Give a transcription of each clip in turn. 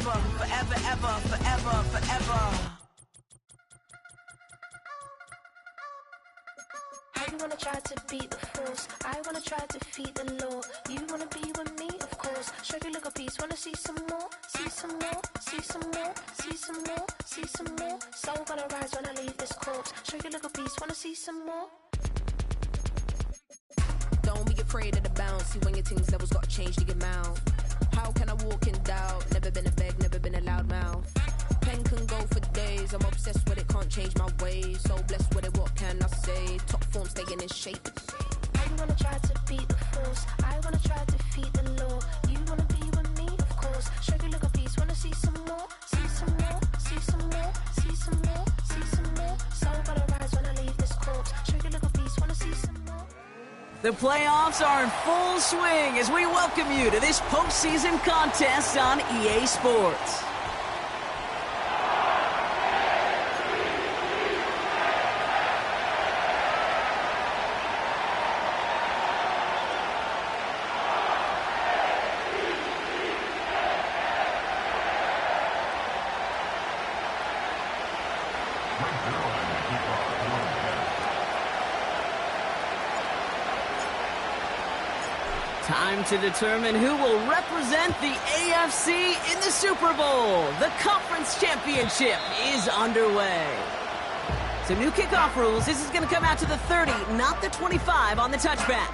forever, forever, ever, forever, forever. I wanna try to beat the force. I wanna try to defeat the law. You wanna be with me, of course. Show you a little piece. Wanna see some more? See some more? See some more? See some more? See some more? Soul gonna rise when I leave this corpse. Show you a little piece. Wanna see some more? Don't be afraid of the bounce. See when your things levels gotta change to your mouth. How can I walk in doubt? Never been a beg, never been a loud mouth. Pen can go for days. I'm obsessed with it, can't change my ways. So blessed with it, what can I say? Top form staying in shape. I wanna try to beat the force. I wanna try to defeat the law. You wanna be with me, of course. Show you a little piece. Wanna see some more? See some more? See some more? See some more? See some more? Soul gonna rise when I leave this corpse. Show you a little piece. Wanna see some more? The playoffs are in full swing as we welcome you to this postseason contest on EA Sports. Time to determine who will represent the AFC in the Super Bowl. The Conference Championship is underway. So new kickoff rules. This is going to come out to the 30, not the 25 on the touchback.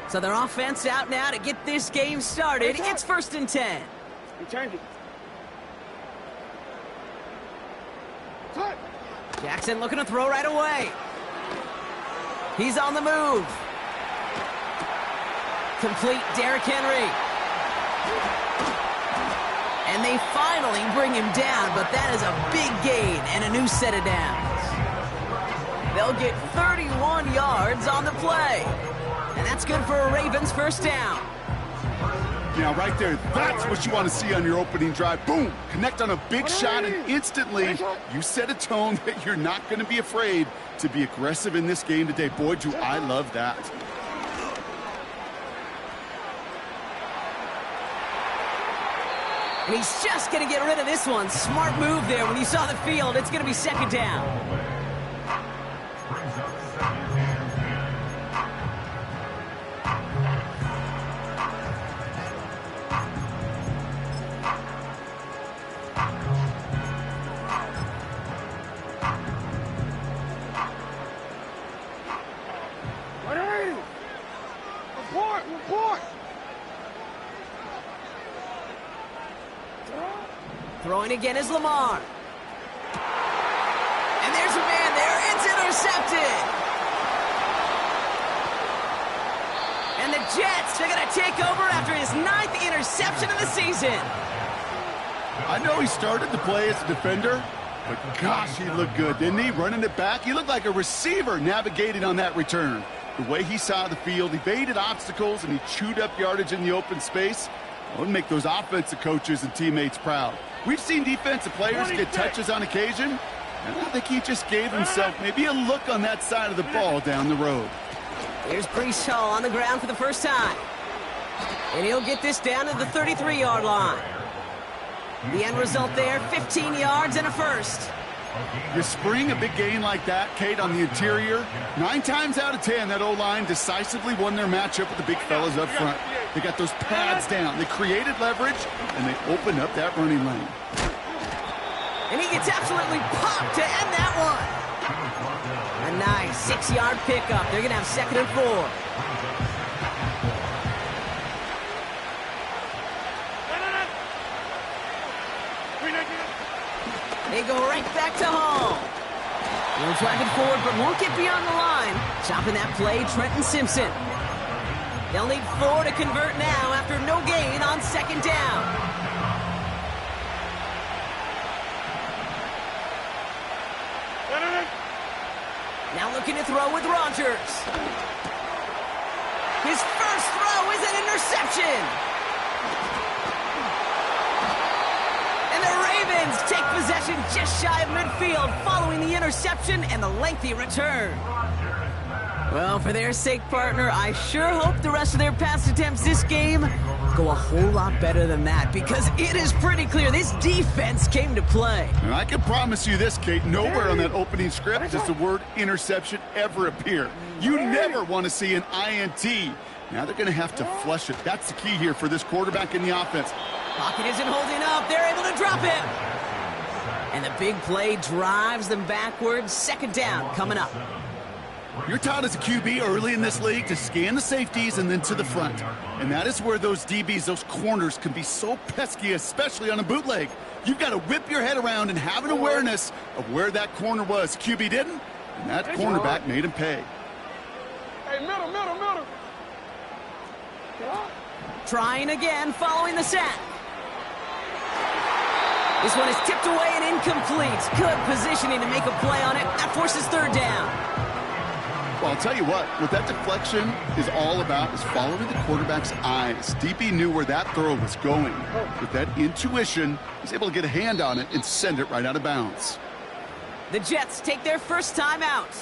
So their offense out now to get this game started. It's 1st and 10. Returned it. Jackson looking to throw right away. He's on the move. Complete Derrick Henry. And they finally bring him down, but that is a big gain and a new set of downs. They'll get 31 yards on the play. And that's good for a Ravens first down. Now, right there, that's what you want to see on your opening drive. Boom! Connect on a big shot, and instantly you set a tone that you're not going to be afraid to be aggressive in this game today. Boy, do I love that. And he's just going to get rid of this one. Smart move there. When you saw the field, it's going to be 2nd down. Throwing again is Lamar. And there's a man there. It's intercepted. And the Jets are going to take over after his 9th interception of the season. I know he started the play as a defender, but gosh, he looked good, didn't he? Running it back, he looked like a receiver navigating on that return. The way he saw the field, evaded obstacles, and he chewed up yardage in the open space. It would make those offensive coaches and teammates proud. We've seen defensive players get touches on occasion, and I think he just gave himself maybe a look on that side of the ball down the road. Here's Breece Hall on the ground for the first time. And he'll get this down to the 33-yard line. The end result there, 15 yards and a first. You spring a big gain like that, Kate, on the interior. 9 times out of 10, that O-line decisively won their matchup with the big fellas up front. They got those pads down. They created leverage, and they opened up that running lane. And he gets absolutely popped to end that one. A nice 6-yard pickup. They're going to have 2nd and 4. They go right back to Hall. They're driving forward, but won't get beyond the line. Chopping that play, Trenton Simpson. They'll need 4 to convert now after no gain on 2nd down. Now looking to throw with Rodgers. His first throw interception. And the Ravens take possession just shy of midfield following the interception and the lengthy return. Well, for their sake, partner, I sure hope the rest of their pass attempts this game go a whole lot better than that, because it is pretty clear this defense came to play. And I can promise you this, Kate, nowhere on that opening script does the word interception ever appear. You never want to see an INT. Now they're going to have to flush it. That's the key here for this quarterback in the offense. Pocket isn't holding up. They're able to drop him. And the big play drives them backwards. Second down coming up. You're taught as a QB early in this league to scan the safeties and then to the front. And that is where those DBs, those corners, can be so pesky, especially on a bootleg. You've got to whip your head around and have an awareness of where that corner was. QB didn't, and that cornerback made him pay. Hey, middle. Trying again following the sack. This one is tipped away and incomplete. Good positioning to make a play on it. That forces third down. Well, I'll tell you what that deflection is all about is following the quarterback's eyes. DB knew where that throw was going. With that intuition, he's able to get a hand on it and send it right out of bounds. The Jets take their first time out.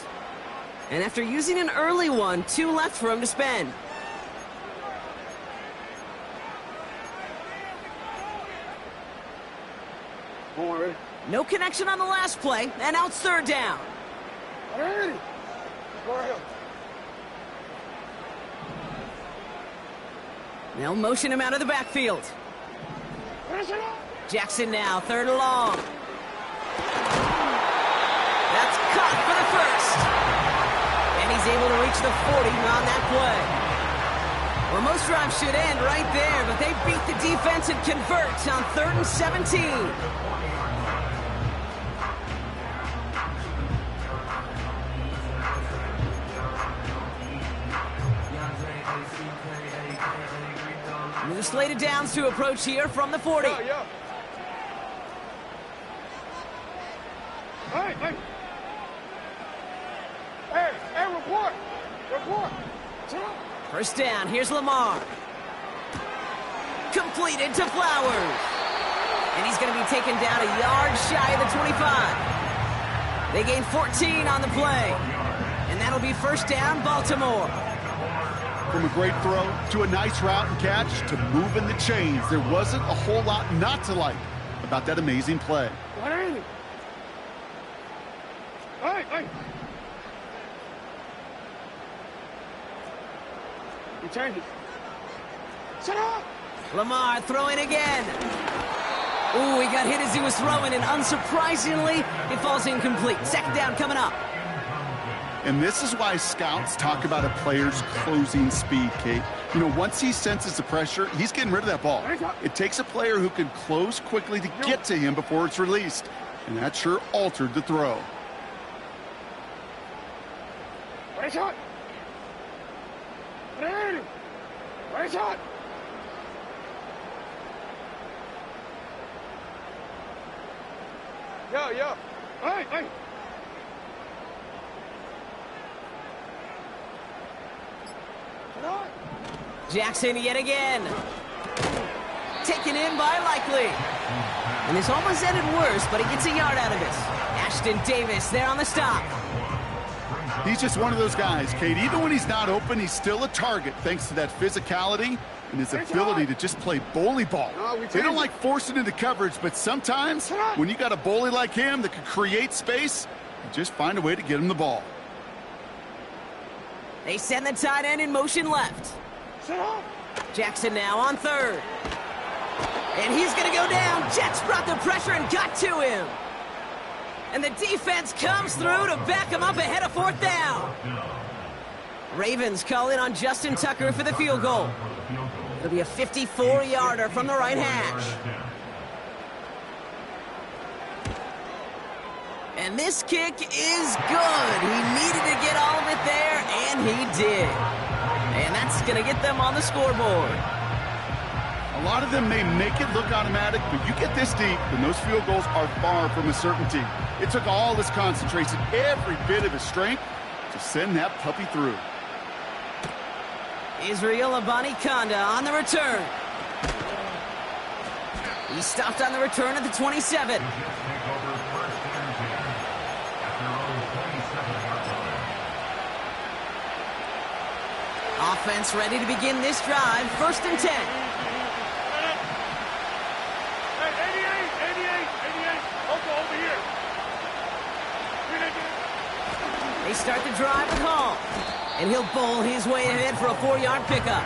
And after using an early one, 2 left for him to spend. No connection on the last play, and now it's third down. They'll motion him out of the backfield. Jackson now, third and long. That's caught for the first. And he's able to reach the 40 on that play. Well, most drives should end right there, but they beat the defense and convert on 3rd and 17. New slated downs to approach here from the 40. Yeah. Hey, report. First down, here's Lamar. Completed to Flowers. And he's going to be taken down a yard shy of the 25. They gain 14 on the play. And that'll be first down, Baltimore. From a great throw to a nice route and catch to moving the chains, there wasn't a whole lot not to like about that amazing play. Hey. You change it. Shut up! Lamar throwing again. Ooh, he got hit as he was throwing, and unsurprisingly, it falls incomplete. Second down coming up. And this is why scouts talk about a player's closing speed, Kate. You know, once he senses the pressure, he's getting rid of that ball. It takes a player who can close quickly to get to him before it's released. And that sure altered the throw. Right shot. Right shot. Yeah. Hey. Jackson yet again. Taken in by Likely. And this almost ended worse, but he gets a yard out of it. Ashton Davis there on the stop. He's just one of those guys, Kate. Even when he's not open, he's still a target thanks to that physicality and his ability to just play bully ball. They don't like forcing into coverage, but sometimes when you got a bully like him that can create space, you just find a way to get him the ball. They send the tight end in motion left. Jackson now on third. And he's going to go down. Jets brought the pressure and got to him. And the defense comes through to back him up ahead of fourth down. Ravens call in on Justin Tucker for the field goal. It'll be a 54-yarder from the right hash. And this kick is good. He needed to get all of it there, and he did. And that's going to get them on the scoreboard. A lot of them may make it look automatic, but you get this deep, and those field goals are far from a certainty. It took all his concentration, every bit of his strength, to send that puppy through. Israel Abanikanda on the return. He stopped on the return at the 27. Offense ready to begin this drive. 1st and 10. They start the drive with Hall. And he'll bowl his way ahead for a 4-yard pickup.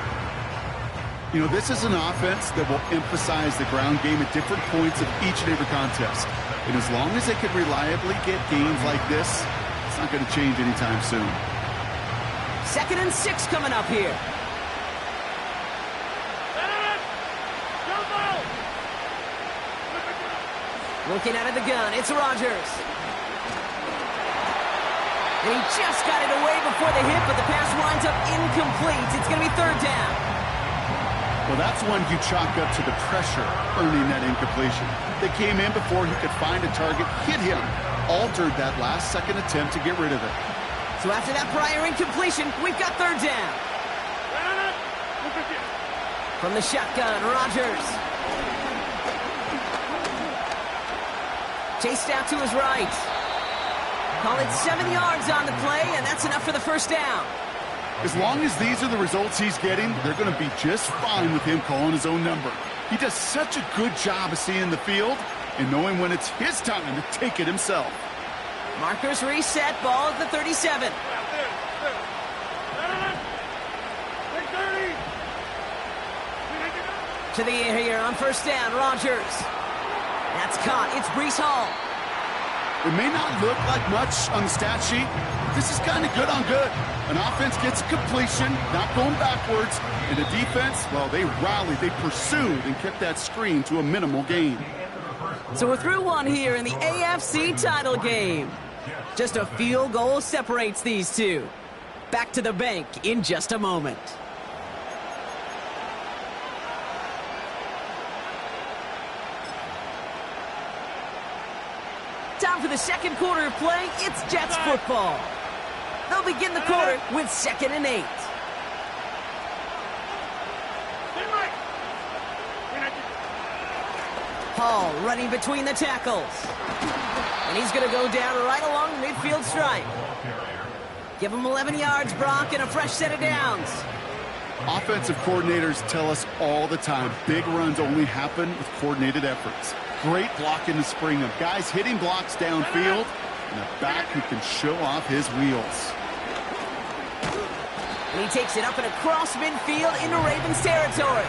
You know, this is an offense that will emphasize the ground game at different points of each and every contest. And as long as they can reliably get games like this, it's not going to change anytime soon. 2nd and 6 coming up here. Looking out of the gun, it's Rodgers. And he just got it away before the hit, but the pass winds up incomplete. It's going to be 3rd down. Well, that's one you chalk up to the pressure earning that incompletion. They came in before he could find a target, hit him, altered that last-second attempt to get rid of it. So after that prior incompletion, we've got 3rd down. From the shotgun, Rodgers. Chased out to his right. Call it 7 yards on the play, and that's enough for the 1st down. As long as these are the results he's getting, they're going to be just fine with him calling his own number. He does such a good job of seeing the field and knowing when it's his time to take it himself. Markers reset, ball at the 37. To the air here on 1st down, Rodgers. That's caught. It's Breece Hall. It may not look like much on the stat sheet, but this is kind of good on good. An offense gets completion, not going backwards, and the defense, well, they rallied, they pursued, and kept that screen to a minimal gain. So we're through one here in the AFC title game. Just a field goal separates these two. Back to the bank in just a moment. Time for the 2nd quarter of play. It's Jets football. They'll begin the quarter with 2nd and 8. Hall running between the tackles. And he's going to go down right along the midfield stripe. Give him 11 yards, Brock, and a fresh set of downs. Offensive coordinators tell us all the time, big runs only happen with coordinated efforts. Great blocking to spring them. Guys hitting blocks downfield, and a back who can show off his wheels. And he takes it up and across midfield into Ravens territory.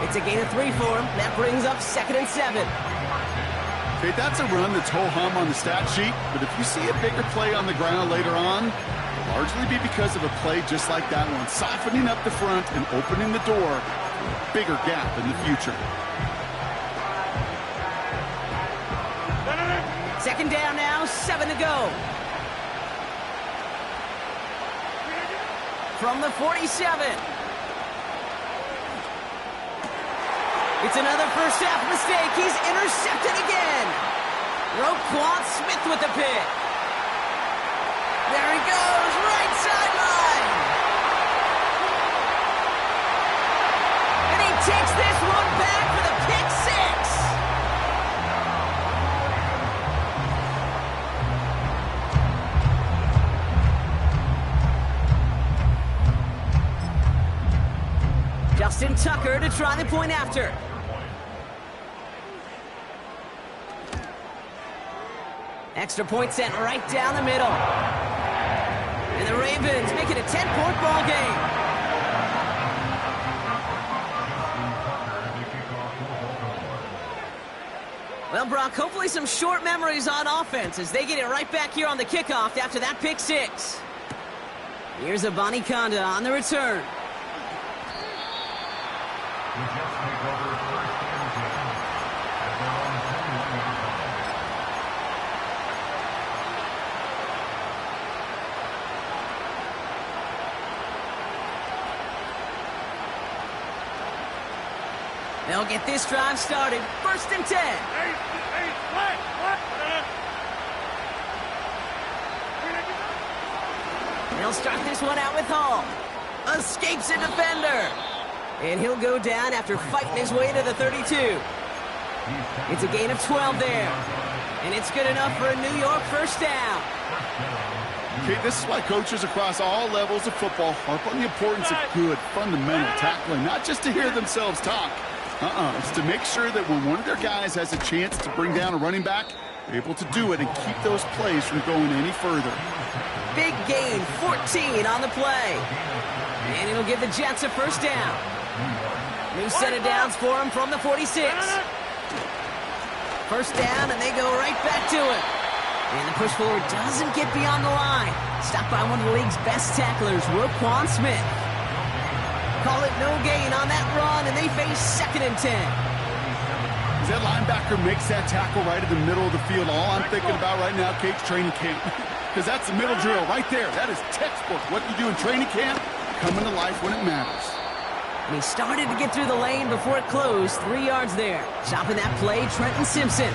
It's a gain of 3 for him. That brings up 2nd and 7. Okay, that's a run that's ho-hum on the stat sheet, but if you see a bigger play on the ground later on, it'll largely be because of a play just like that one, softening up the front and opening the door to a bigger gap in the future. 2nd down now, 7 to go. From the 47. It's another first half mistake. He's intercepted again. Roquan Smith with the pick. There he goes, right sideline. And he takes this one back for the pick 6. Justin Tucker to try the point after. Extra point sent right down the middle. And the Ravens make it a 10-point ball game. Well, Brock, hopefully some short memories on offense as they get it right back here on the kickoff after that pick 6. Here's Abanikanda on the return. They'll get this drive started. 1st and 10. They'll start this one out with Hall. Escapes a defender. And he'll go down after fighting his way to the 32. It's a gain of 12 there. And it's good enough for a New York first down. Okay, this is why coaches across all levels of football harp on the importance of good, fundamental tackling, not just to hear themselves talk. It's to make sure that when one of their guys has a chance to bring down a running back, they're able to do it and keep those plays from going any further. Big gain, 14 on the play. And it'll give the Jets a first down. New set of downs for him from the 46. First down, and they go right back to it. And the push forward doesn't get beyond the line. Stopped by one of the league's best tacklers, Roquan Smith. Call it no gain on that run, and they face 2nd and 10. As that linebacker makes that tackle right in the middle of the field, all I'm thinking about right now, Kate's training camp. Because that's the middle drill right there. That is textbook. What you do in training camp, coming to life when it matters. And he started to get through the lane before it closed. 3 yards there. Stopping that play, Trenton Simpson.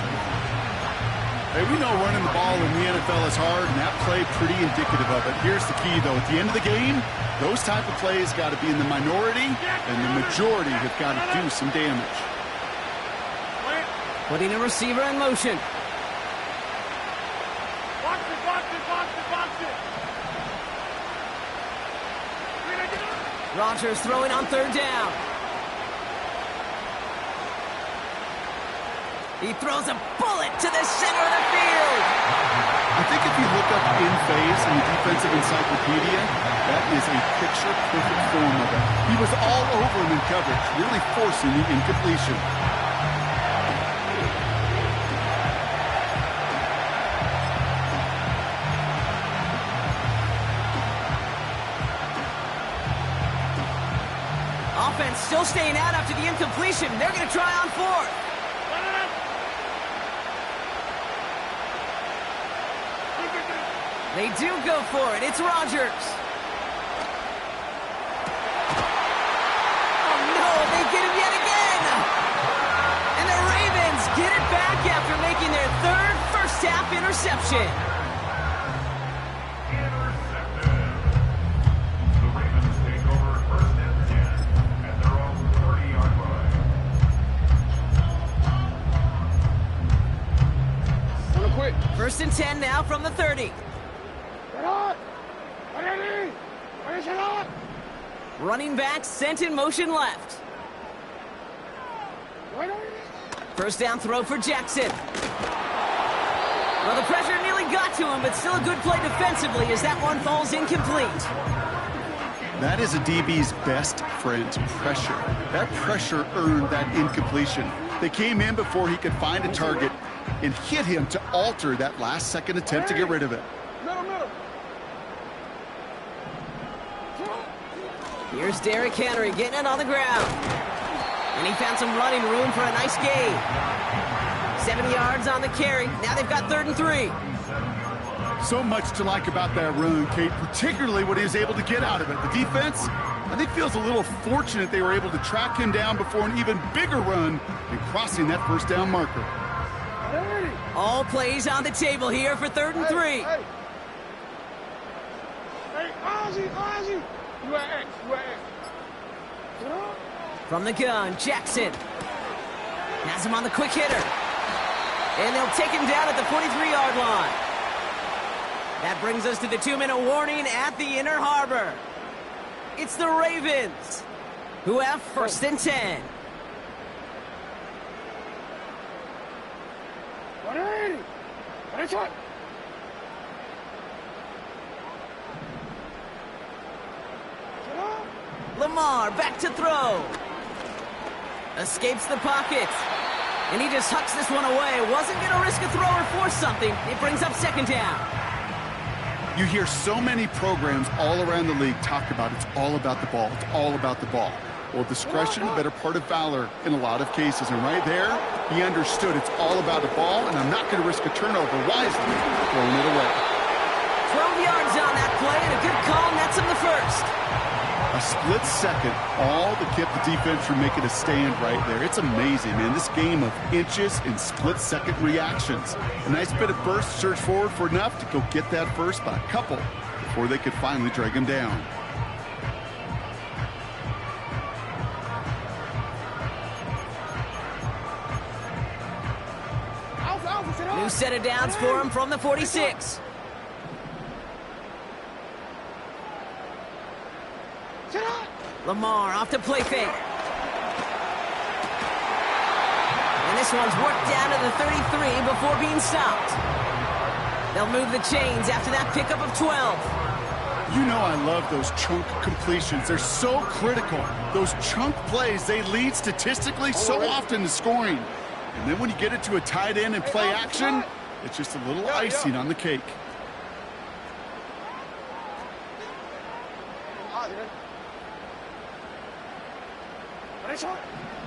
Hey, we know running the ball in the NFL is hard, and that play pretty indicative of it. Here's the key, though. At the end of the game, those type of plays got to be in the minority, and the majority have got to do some damage. Putting a receiver in motion. Box it, box it, box it, box it. Rodgers throwing on 3rd down. He throws a bullet to the center of the field. I think if you look up in phase in the defensive encyclopedia, that is a picture-perfect form of it. He was all over him in coverage, really forcing the incompletion. Offense still staying out after the incompletion. They're going to try on 4th. They do go for it. It's Rodgers. Oh, no, they get him yet again. And the Ravens get it back after making their 3rd first-half interception. The Ravens take over 1st and 10 at their own 30-yard line. Wanna quit? 1st and 10 now from the 30. Running back sent in motion left. First down throw for Jackson. Well, the pressure nearly got to him, but still a good play defensively as that one falls incomplete. That is a DB's best friend, pressure. That pressure earned that incompletion. They came in before he could find a target and hit him to alter that last-second attempt to get rid of it. Here's Derrick Henry getting it on the ground. And he found some running room for a nice gain. 7 yards on the carry. Now they've got 3rd and 3. So much to like about that run, Kate, particularly what he was able to get out of it. The defense, I think, feels a little fortunate they were able to track him down before an even bigger run and crossing that first down marker. All plays on the table here for 3rd and 3. Hey, Ozzie. You are X. From the gun, Jackson. Has him on the quick hitter. And they'll take him down at the 43-yard line. That brings us to the 2-minute warning at the Inner Harbor. It's the Ravens, who have 1st and 10. Lamar back to throw. Escapes the pocket. And he just hucks this one away. Wasn't going to risk a throw or force something. It brings up 2nd down. You hear so many programs all around the league talk about it's all about the ball. It's all about the ball. Well, discretion, a better part of valor in a lot of cases. And right there, he understood it's all about the ball, and I'm not going to risk a turnover wisely, throwing it away. 12 yards on that play, and a good call nets him the 1st. A split second, all that kept the defense from making a stand right there. It's amazing, man. This game of inches and split-second reactions. A nice bit of burst, surge forward for enough to go get that first by a couple before they could finally drag him down. New set of downs for him from the 46. Lamar off to play fake. And this one's worked down to the 33 before being stopped. They'll move the chains after that pickup of 12. You know I love those chunk completions. They're so critical. Those chunk plays, they lead statistically so often to scoring. And then when you get it to a tight end and play action, it's just a little icing on the cake.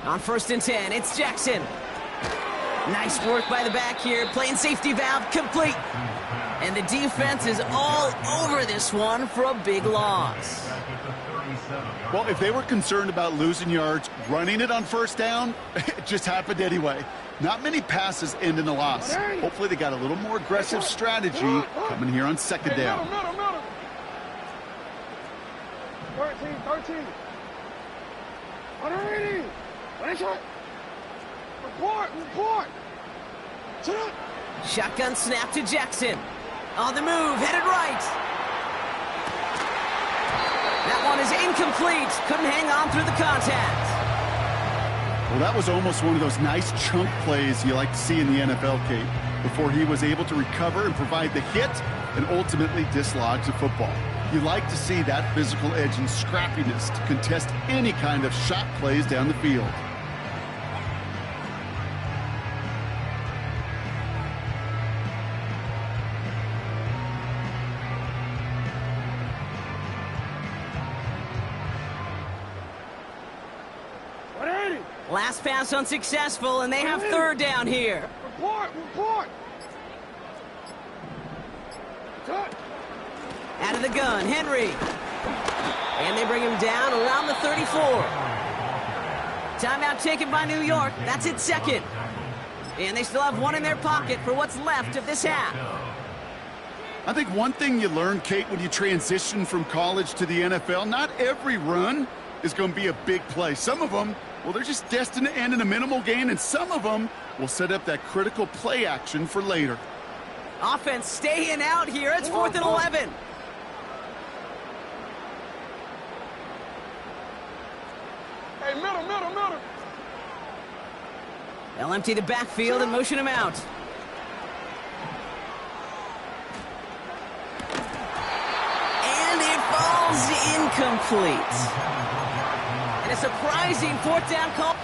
On 1st and 10, it's Jackson. Nice work by the back here, playing safety valve complete. And the defense is all over this one for a big loss. Well, if they were concerned about losing yards, running it on 1st down, it just happened anyway. Not many passes end in a loss. Hopefully they got a little more aggressive strategy coming here on 2nd down. 13. Report. Sit up. Shotgun snap to Jackson. On the move, headed right. That one is incomplete. Couldn't hang on through the contact. Well, that was almost one of those nice chunk plays you like to see in the NFL, Kate, before he was able to recover and provide the hit and ultimately dislodge the football. You like to see that physical edge and scrappiness to contest any kind of shot plays down the field. Last pass unsuccessful, and they have 3rd down here. Report. Out of the gun, Henry. And they bring him down around the 34. Timeout taken by New York. That's its 2nd. And they still have one in their pocket for what's left of this half. I think one thing you learn, Kate, when you transition from college to the NFL, not every run is going to be a big play. Some of them, well, they're just destined to end in a minimal gain, and some of them will set up that critical play action for later. Offense staying out here. It's 4th and 11. Hey, middle. They'll empty the backfield and motion him out. And it falls incomplete. And a surprising 4th down call.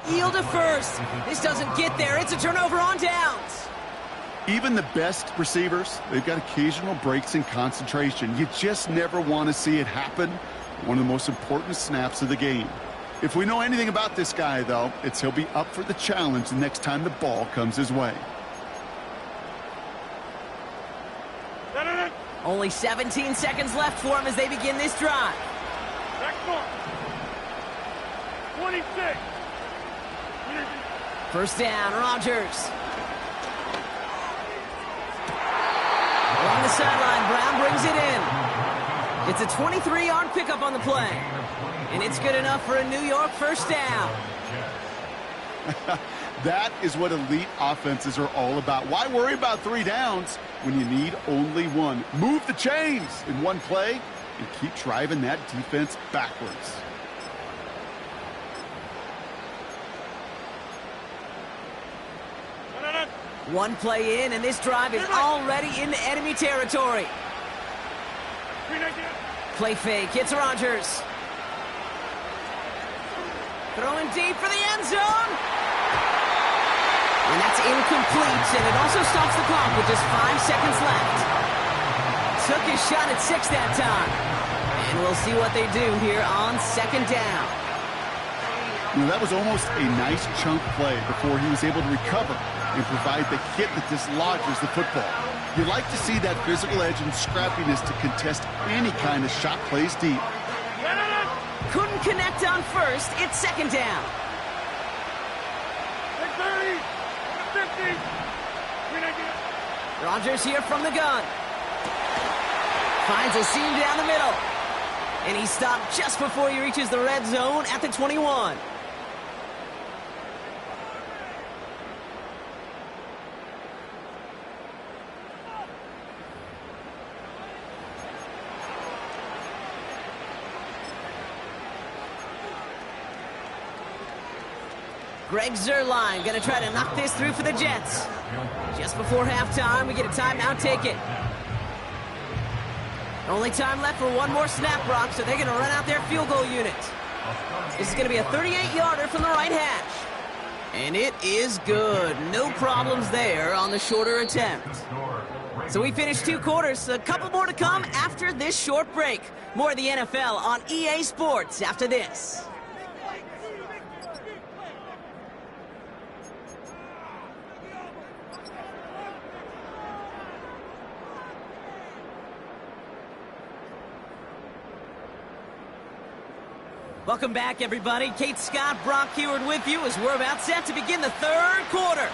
Yield to 1st. This doesn't get there. It's a turnover on downs. Even the best receivers, they've got occasional breaks in concentration. You just never want to see it happen. One of the most important snaps of the game. If we know anything about this guy, though, it's he'll be up for the challenge the next time the ball comes his way. Only 17 seconds left for him as they begin this drive. Next one. 26. 1st down, Rodgers. Along the sideline, Brown brings it in. It's a 23-yard pickup on the play. And it's good enough for a New York 1st down. That is what elite offenses are all about. Why worry about 3 downs when you need only 1? Move the chains in one play and keep driving that defense backwards. One play in, and this drive is already into enemy territory. Play fake, it's Rodgers. Throwing deep for the end zone. And that's incomplete, and it also stops the clock with just 5 seconds left. Took his shot at 6 that time. And we'll see what they do here on 2nd down. You know, that was almost a nice chunk play before he was able to recover and provide the hit that dislodges the football. You like to see that physical edge and scrappiness to contest any kind of shot plays deep. Couldn't connect on 1st. It's 2nd down. Rodgers here from the gun. Finds a seam down the middle. And he stopped just before he reaches the red zone at the 21. Greg Zuerlein going to try to knock this through for the Jets. Just before halftime, we get a timeout taken. Only time left for one more snap, Brock, so they're going to run out their field goal unit. This is going to be a 38-yarder from the right hash. And it is good. No problems there on the shorter attempt. So we finished 2 quarters. A couple more to come after this short break. More of the NFL on EA Sports after this. Welcome back, everybody. Kate Scott, Brock Huard with you as we're about set to begin the 3rd quarter.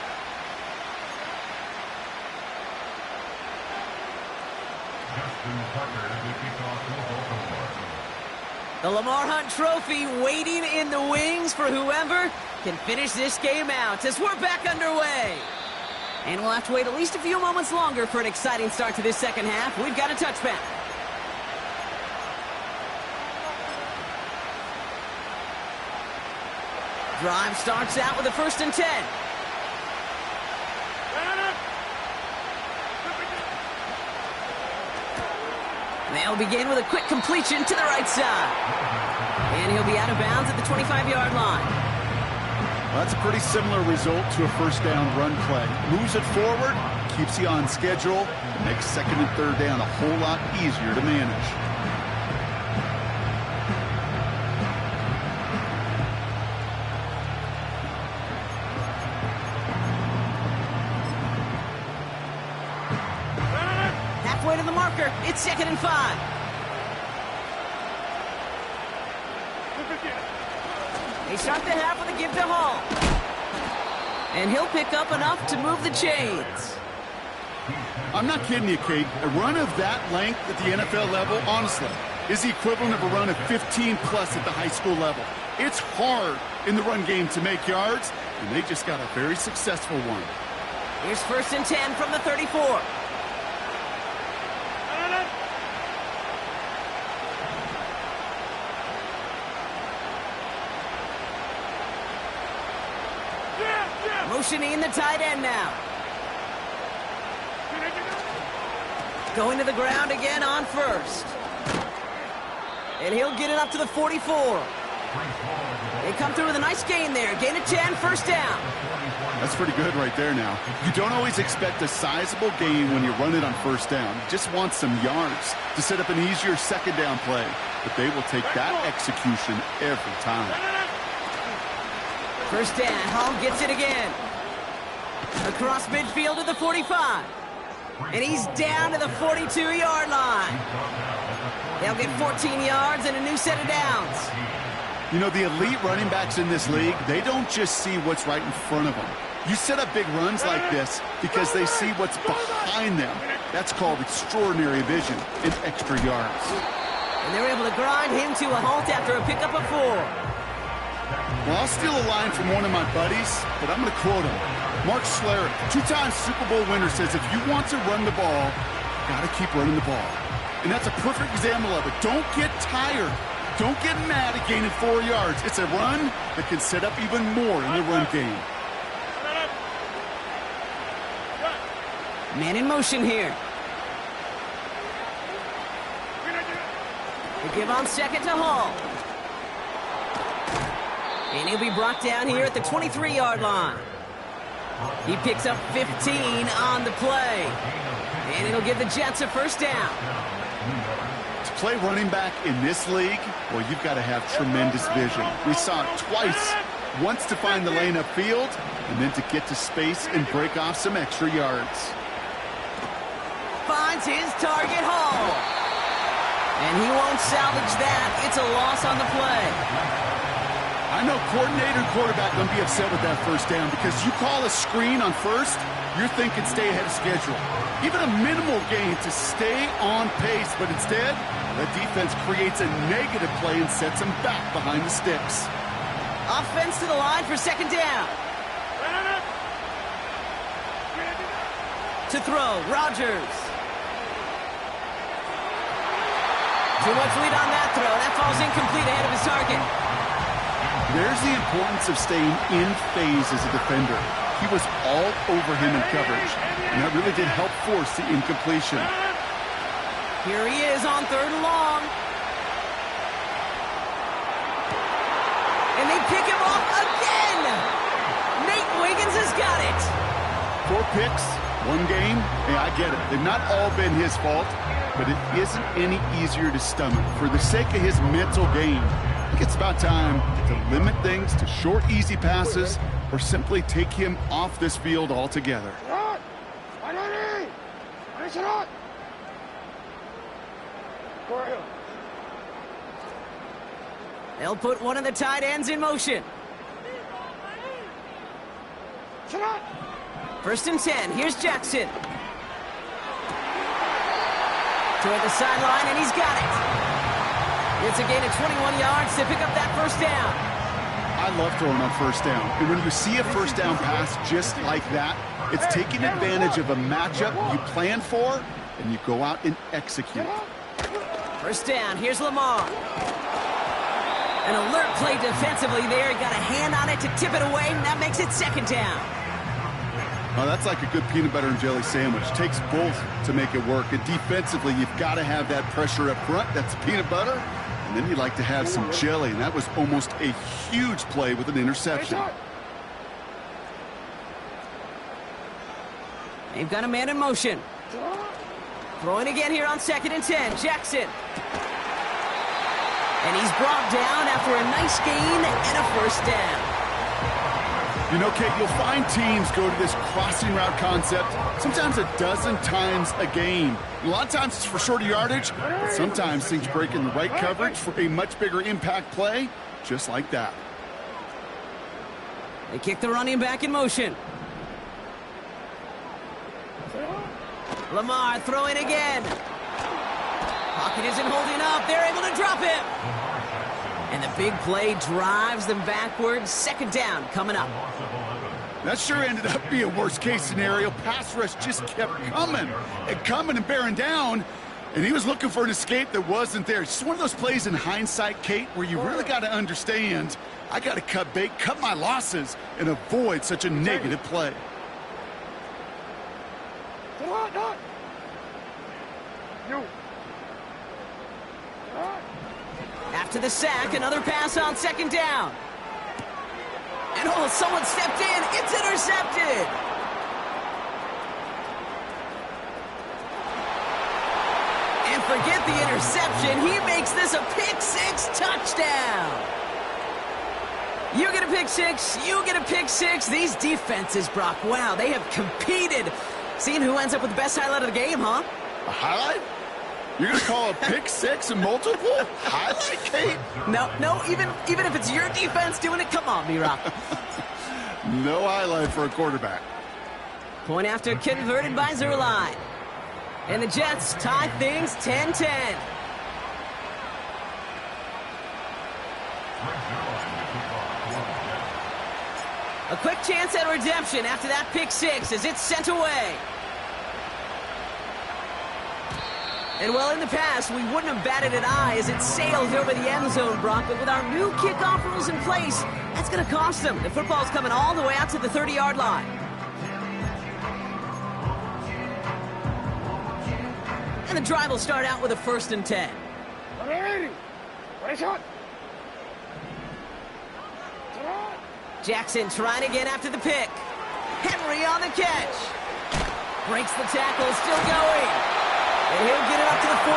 The Lamar Hunt Trophy waiting in the wings for whoever can finish this game out as we're back underway. And we'll have to wait at least a few moments longer for an exciting start to this second half. We've got a touchback. Drive starts out with a 1st and 10. They'll begin with a quick completion to the right side. And he'll be out of bounds at the 25-yard line. Well, that's a pretty similar result to a 1st down run play. Moves it forward, keeps you on schedule, and makes 2nd and 3rd down a whole lot easier to manage. Halfway to the marker, it's 2nd and 5. They start the half with a give to Hall. And he'll pick up enough to move the chains. I'm not kidding you, Kate. A run of that length at the NFL level, honestly, is the equivalent of a run of 15-plus at the high school level. It's hard in the run game to make yards, and they just got a very successful one. Here's 1st and 10 from the 34. Motioning the tight end now. Going to the ground again on 1st. And he'll get it up to the 44. They come through with a nice gain there. Gain of 10, 1st down. That's pretty good right there now. You don't always expect a sizable gain when you run it on 1st down. You just want some yards to set up an easier 2nd down play. But they will take that execution every time. 1st down. Hall gets it again. Across midfield to the 45. And he's down to the 42-yard line. They'll get 14 yards and a new set of downs. You know, the elite running backs in this league, they don't just see what's right in front of them. You set up big runs like this because they see what's behind them. That's called extraordinary vision and extra yards. And they're able to grind him to a halt after a pickup of 4. Well, I'll steal a line from one of my buddies, but I'm going to quote him. Mark Schlereth, 2-time Super Bowl winner, says if you want to run the ball, you got to keep running the ball. And that's a perfect example of it. Don't get tired. Don't get mad at gaining 4 yards. It's a run that can set up even more in the run game. Man in motion here. They give on 2nd to Hall. And he'll be brought down here at the 23-yard line. He picks up 15 on the play. And it'll give the Jets a 1st down. To play running back in this league, well, you've got to have tremendous vision. We saw it twice. Once to find the lane upfield, and then to get to space and break off some extra yards. Finds his target, Hall. And he won't salvage that. It's a loss on the play. I I know coordinator and quarterback going to be upset with that first down because you call a screen on first, you're thinking stay ahead of schedule. Even a minimal gain to stay on pace, but instead, the defense creates a negative play and sets them back behind the sticks. Offense to the line for second down. To throw, Rodgers. Too much lead on that throw. That falls incomplete ahead of his target. There's the importance of staying in phase as a defender. He was all over him in coverage, and that really did help force the incompletion. Here he is on 3rd and long. And they pick him off again. Nate Wiggins has got it. 4 picks, 1 game. Hey, I get it. They've not all been his fault, but it isn't any easier to stomach. For the sake of his mental game, I think it's about time to limit things to short, easy passes or simply take him off this field altogether. They'll put one of the tight ends in motion. 1st and 10. Here's Jackson. Toward the sideline, and he's got it. It's a gain of 21 yards to pick up that first down. I love throwing on first down. And when you see a first down pass just like that, it's taking advantage of a matchup you plan for, and you go out and execute. First down, here's Lamar. An alert play defensively there. Got a hand on it to tip it away, and that makes it second down. Oh, that's like a good peanut butter and jelly sandwich. Takes both to make it work. And defensively, you've got to have that pressure up front. That's peanut butter. And then you'd like to have some jelly. And that was almost a huge play with an interception. They've got a man in motion. Throwing again here on 2nd and 10. Jackson. And he's brought down after a nice gain and a first down. You know, Kate, you'll find teams go to this crossing route concept sometimes a dozen times a game. A lot of times it's for shorter yardage, but sometimes things break in the right coverage for a much bigger impact play, just like that. They kick the running back in motion. Lamar throwing again. Pocket isn't holding up. They're able to drop him. And the big play drives them backwards. Second down coming up. That sure ended up being worst-case scenario. Pass rush just kept coming and bearing down, and he was looking for an escape that wasn't there. It's just one of those plays in hindsight, Kate, where you really got to understand, I got to cut bait, cut my losses, and avoid such a negative play. After the sack, another pass on second down. And oh, someone stepped in. It's intercepted. And forget the interception. He makes this a pick-6 touchdown. You get a pick-6. You get a pick-6. These defenses, Brock, wow, they have competed. Seeing who ends up with the best highlight of the game, huh? A highlight? You're going to call a pick-6 and multiple? Highlight, Kate? No, even if it's your defense doing it, come on, B-Rock. No highlight for a quarterback. Point after converted by Zuerlein. And the Jets tie things 10-10. A quick chance at redemption after that pick-6 as it's sent away. And well, in the past, we wouldn't have batted an eye as it sailed over the end zone, Brock. But with our new kickoff rules in place, that's going to cost them. The football's coming all the way out to the 30-yard line. And the drive will start out with a 1st and 10. Jackson trying again after the pick. Henry on the catch. Breaks the tackle, still going. And he'll get it up to the 44.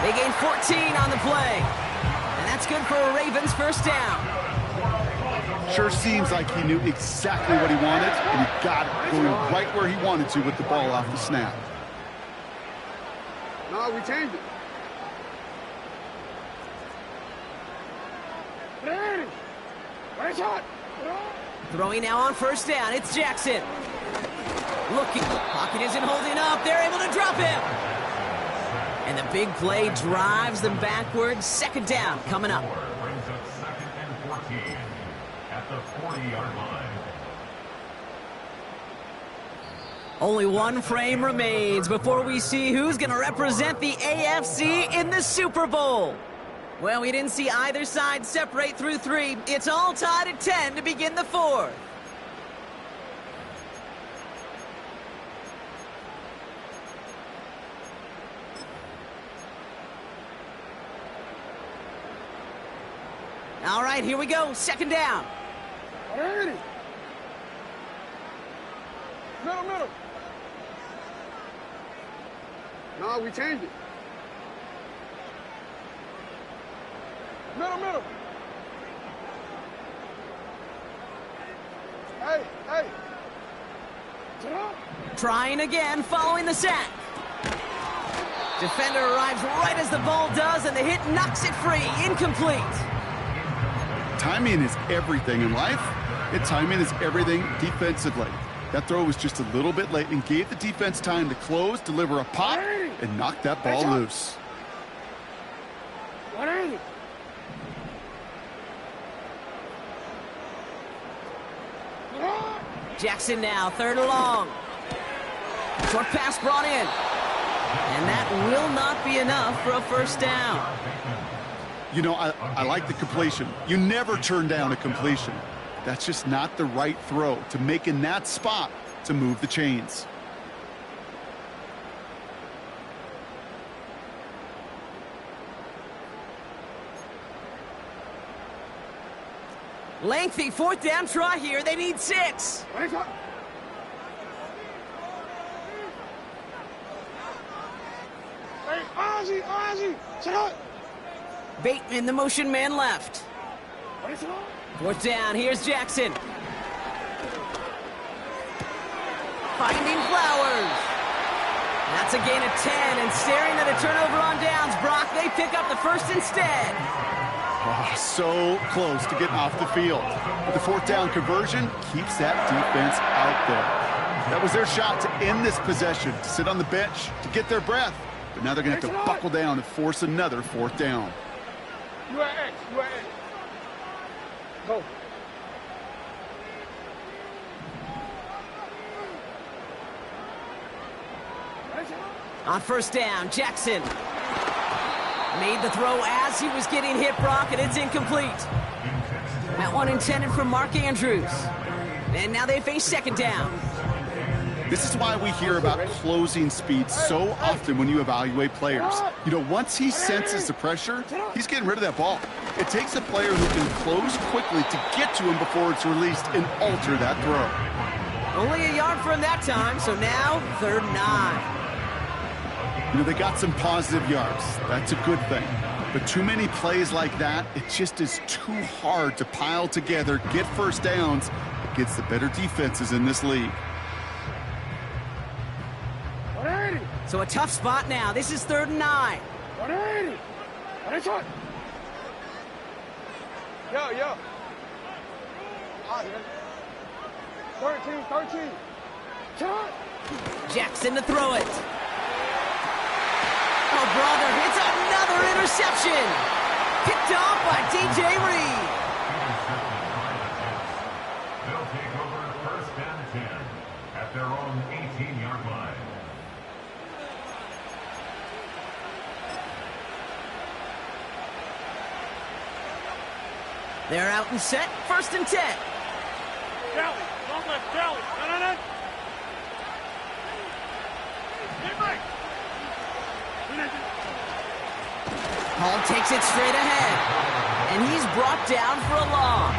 They gain 14 on the play. And that's good for a Ravens first down. Sure seems like he knew exactly what he wanted, and he got it going right where he wanted to with the ball off the snap. No, we changed it. Throwing now on first down. It's Jackson. Looking. Pocket isn't holding up. They're able to drop him. And the big play drives them backwards. Second down coming up. Brings up 2nd and 14 at the 40-yard line. Only one frame remains before we see who's going to represent the AFC in the Super Bowl. Well, we didn't see either side separate through 3. It's all tied at 10 to begin the 4th. All right, here we go. Second down. Middle. No, we changed it. Middle. Hey. Trying again, following the sack. Defender arrives right as the ball does, and the hit knocks it free. Incomplete. Timing is everything in life. And timing is everything defensively. That throw was just a little bit late and gave the defense time to close, deliver a pop, and knock that ball loose. Jackson now, 3rd and long. Short pass brought in. And that will not be enough for a first down. You know, I like the completion. You never turn down a completion. That's just not the right throw to make in that spot to move the chains. Lengthy 4th down try here. They need 6. Ozzy, shut up. Bateman, the motion man left. 4th down, here's Jackson. Finding Flowers. That's a gain of 10, and staring at a turnover on downs, Brock, they pick up the first instead. Oh, so close to getting off the field. But the 4th down conversion keeps that defense out there. That was their shot to end this possession, to sit on the bench, to get their breath. But now they're going to have to buckle down and force another 4th down. You are X. Go. On first down, Jackson made the throw as he was getting hit, Brock, and it's incomplete. That one intended for Mark Andrews. And now they face second down. This is why we hear about closing speed so often when you evaluate players. You know, once he senses the pressure, he's getting rid of that ball. It takes a player who can close quickly to get to him before it's released and alter that throw. Only a yard for him that time, so now 3rd and 9. You know, they got some positive yards. That's a good thing. But too many plays like that, it just is too hard to pile together, get first downs against the better defenses in this league. So a tough spot now. This is 3rd and 9. 180. Yo. 13. Jackson to throw it. Oh, brother, it's another interception. Picked off by DJ Reed. They'll take over 1st and 10 at their own 18-yard line. They're out and set. 1st and 10. Kelly, don't let Kelly. No. Get back. Hall takes it straight ahead. And he's brought down for a loss.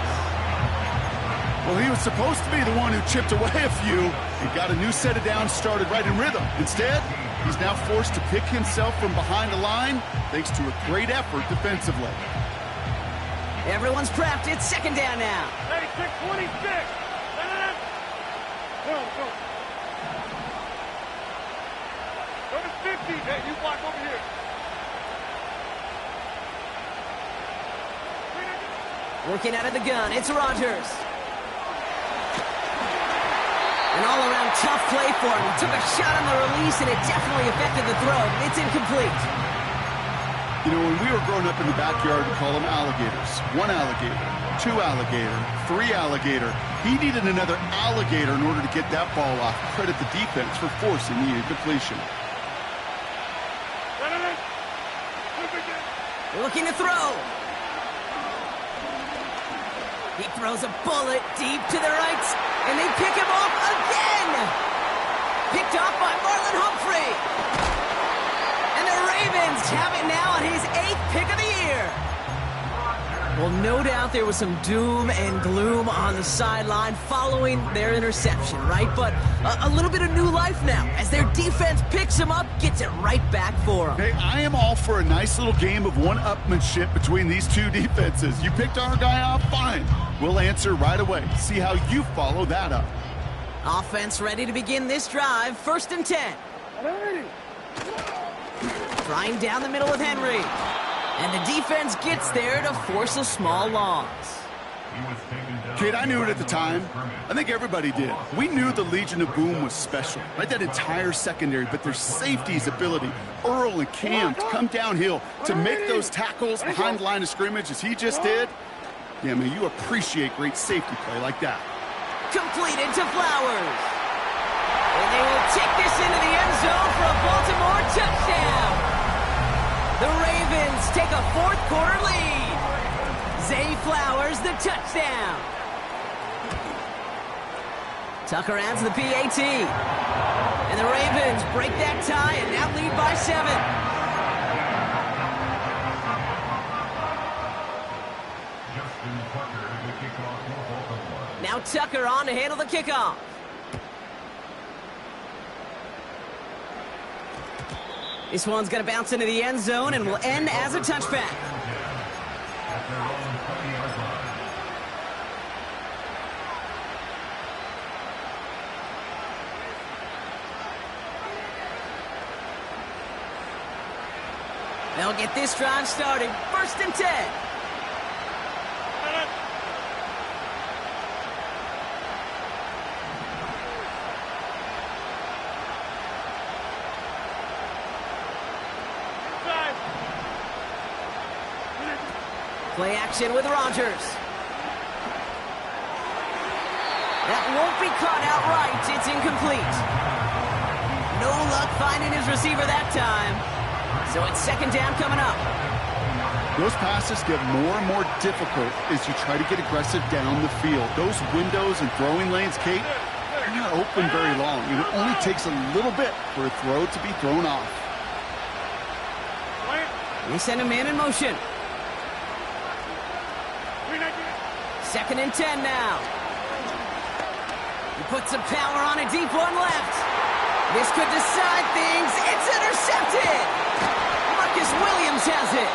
Well, he was supposed to be the one who chipped away a few and got a new set of downs started right in rhythm. Instead, he's now forced to pick himself from behind the line thanks to a great effort defensively. Everyone's prepped. It's second down now. 26. Go. Go to 50. Hey, you block over here. Working out of the gun, it's Rodgers. An all-around tough play for him. He took a shot on the release, and it definitely affected the throw. It's incomplete. You know, when we were growing up in the backyard, we call them alligators. 1 alligator, 2 alligator, 3 alligator. He needed another alligator in order to get that ball off. Credit the defense for forcing the incompletion. Looking to throw. He throws a bullet deep to the right, and they pick him off again. Picked off by Marlon Humphrey. And the Ravens have it now on his 8th pick of the year. Well, no doubt there was some doom and gloom on the sideline following their interception, right? But a little bit of new life now as their defense picks him up, gets it right back for him. Hey, I am all for a nice little game of one-upmanship between these two defenses. You picked our guy off, fine. We'll answer right away. See how you follow that up. Offense ready to begin this drive. 1st and 10. Trying down the middle with Henry. And the defense gets there to force a small loss. Kid, I knew it at the time. I think everybody did. We knew the Legion of Boom was special, right? That entire secondary, but their safety's ability, Earl and Cam, to come downhill, to make those tackles behind the line of scrimmage as he just did. Yeah, man, you appreciate great safety play like that. Completed to Flowers. And they will take this into the end zone for a Baltimore touchdown. The Ravens take a 4th quarter lead. Zay Flowers, the touchdown. Tucker adds the PAT. And the Ravens break that tie and now lead by 7. Now Tucker on to handle the kickoff. This one's going to bounce into the end zone and will end as a touchback. They'll get this drive started. 1st and 10. Play action with Rodgers. That won't be caught outright. It's incomplete. No luck finding his receiver that time. So it's 2nd down coming up. Those passes get more and more difficult as you try to get aggressive down the field. Those windows and throwing lanes, Kate, they're not open very long. It only takes a little bit for a throw to be thrown off. They send a man in motion. 2nd and 10 now. He puts some power on a deep one left. This could decide things. It's intercepted. Marcus Williams has it.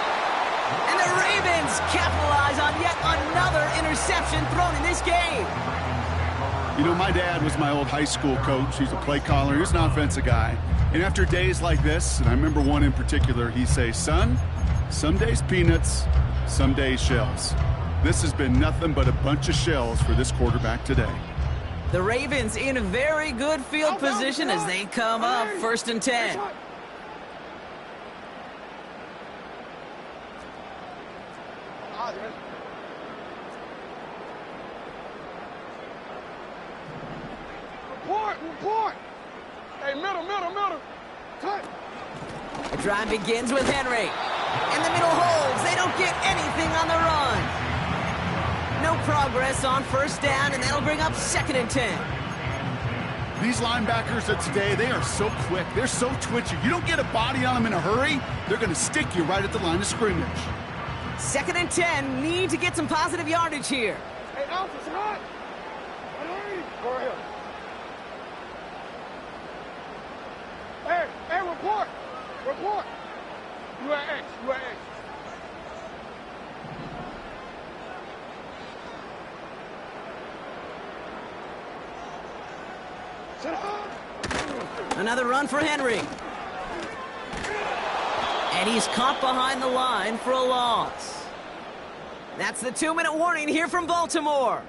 And the Ravens capitalize on yet another interception thrown in this game. You know, my dad was my old high school coach. He's a play caller. He was an offensive guy. And after days like this, and I remember one in particular, he'd say, son, some days peanuts, some days shells. This has been nothing but a bunch of shells for this quarterback today. The Ravens in a very good field position as they come up 1st and 10. Report! Hey, middle. Cut. The drive begins with Henry. And the middle holds. They don't get anything on the run. No progress on 1st down, and that'll bring up 2nd and 10. These linebackers of today, they are so quick. They're so twitchy. You don't get a body on them in a hurry, they're going to stick you right at the line of scrimmage. 2nd and 10. Need to get some positive yardage here. Hey, Alpha, it's hot. Go ahead. Hey, report. You at X. Another run for Henry. And he's caught behind the line for a loss. That's the 2-minute warning here from Baltimore.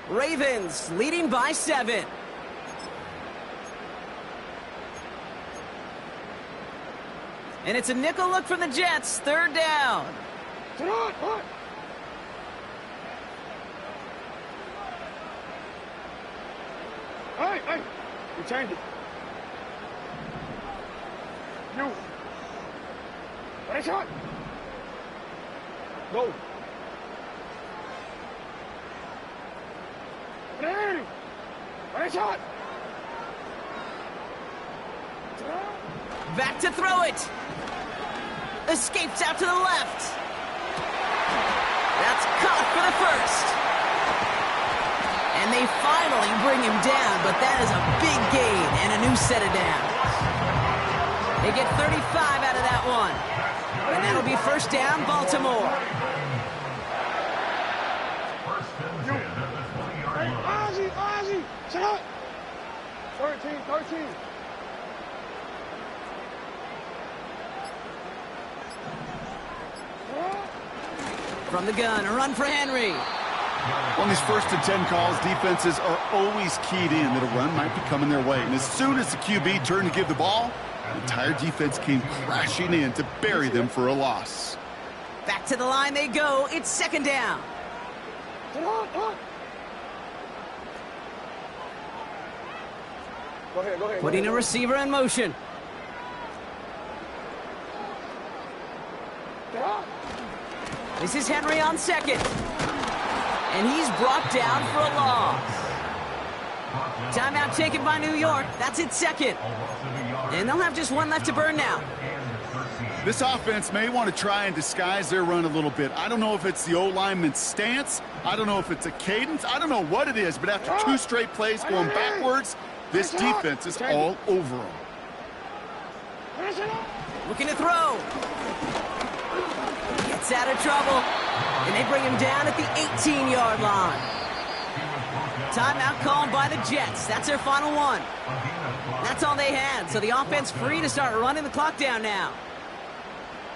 Ravens leading by 7. And it's a nickel look from the Jets, 3rd down. Sit on, on. Hey, you change it. You. Ready, shot. Go. Ready. Ready, shot. Back to throw it. Escapes out to the left. That's caught for the first. And they finally bring him down, but that is a big gain and a new set of downs. They get 35 out of that one. And that'll be 1st down, Baltimore. Hey, Ozzie, shut up. 13. From the gun, a run for Henry. On these 1st and 10 calls, defenses are always keyed in that a run might be coming their way. And as soon as the QB turned to give the ball, the entire defense came crashing in to bury them for a loss. Back to the line they go. It's 2nd down. Go ahead. Putting a receiver in motion. This is Henry on 2nd. And he's brought down for a loss. Timeout taken by New York. That's its 2nd. And they'll have just 1 left to burn now. This offense may want to try and disguise their run a little bit. I don't know if it's the O-lineman's stance. I don't know if it's a cadence. I don't know what it is. But after 2 straight plays going backwards, this defense is all over them. Looking to throw. Gets out of trouble. And they bring him down at the 18-yard line. Timeout called by the Jets. That's their final one. That's all they had. So the offense free to start running the clock down now.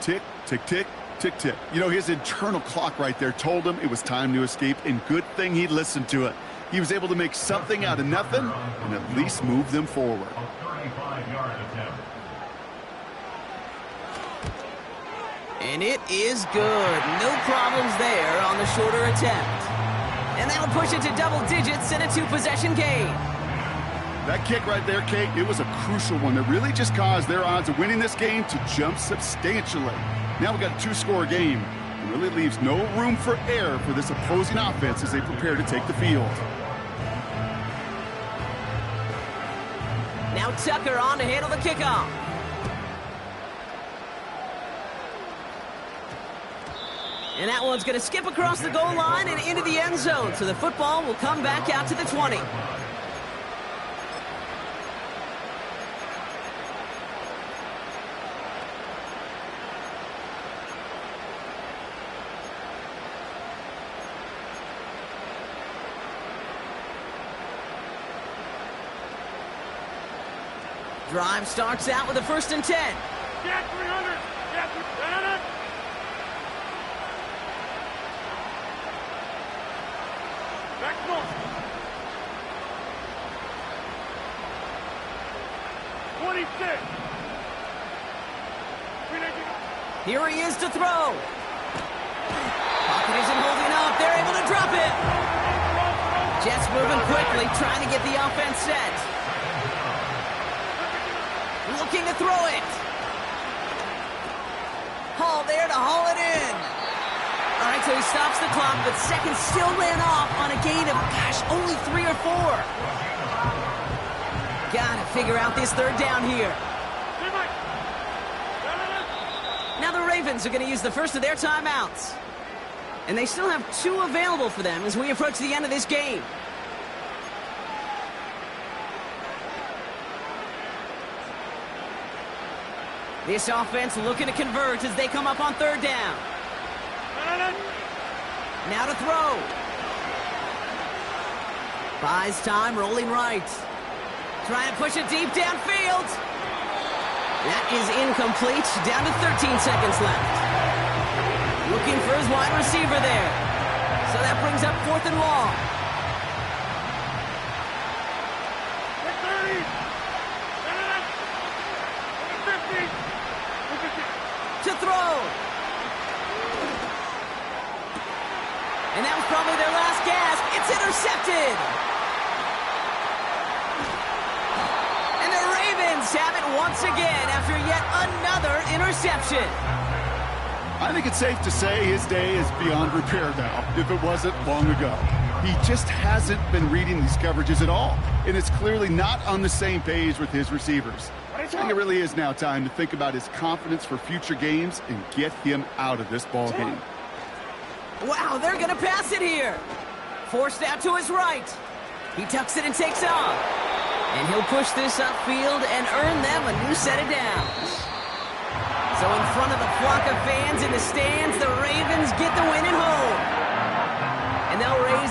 Tick, tick, tick, tick, tick. You know, his internal clock right there told him it was time to escape, and good thing he listened to it. He was able to make something out of nothing and at least move them forward. And it is good. No problems there on the shorter attempt. And that'll push it to double digits and a 2-possession game. That kick right there, Kate, it was a crucial one that really just caused their odds of winning this game to jump substantially. Now we've got a 2-score game. It really leaves no room for error for this opposing offense as they prepare to take the field. Now Tucker on to handle the kickoff. And that one's going to skip across the goal line and into the end zone. So the football will come back out to the 20. Drive starts out with a 1st and 10. Get 300. Get 300. Back north. 26. Here he is to throw. Pocket isn't holding up. They're able to drop it. Jets moving quickly, trying to get the offense set. Looking to throw it. Hall there to haul it in. All right, so he stops the clock, but seconds still ran off on a gain of, only 3 or 4. Gotta figure out this 3rd down here. Now the Ravens are going to use the first of their timeouts. And they still have 2 available for them as we approach the end of this game. This offense looking to convert as they come up on 3rd down. Now to throw. Buys time, rolling right. Trying to push it deep downfield. That is incomplete. Down to 13 seconds left. Looking for his wide receiver there. So that brings up 4th and long. 30. 50. To throw. And that was probably their last gasp. It's intercepted. And the Ravens have it once again after yet another interception. I think it's safe to say his day is beyond repair now, if it wasn't long ago. He just hasn't been reading these coverages at all, and it's clearly not on the same page with his receivers. I think it really is now time to think about his confidence for future games and get him out of this ball game. Wow, they're going to pass it here. Forced out to his right. He tucks it and takes off. And he'll push this upfield and earn them a new set of downs. So in front of the flock of fans in the stands, the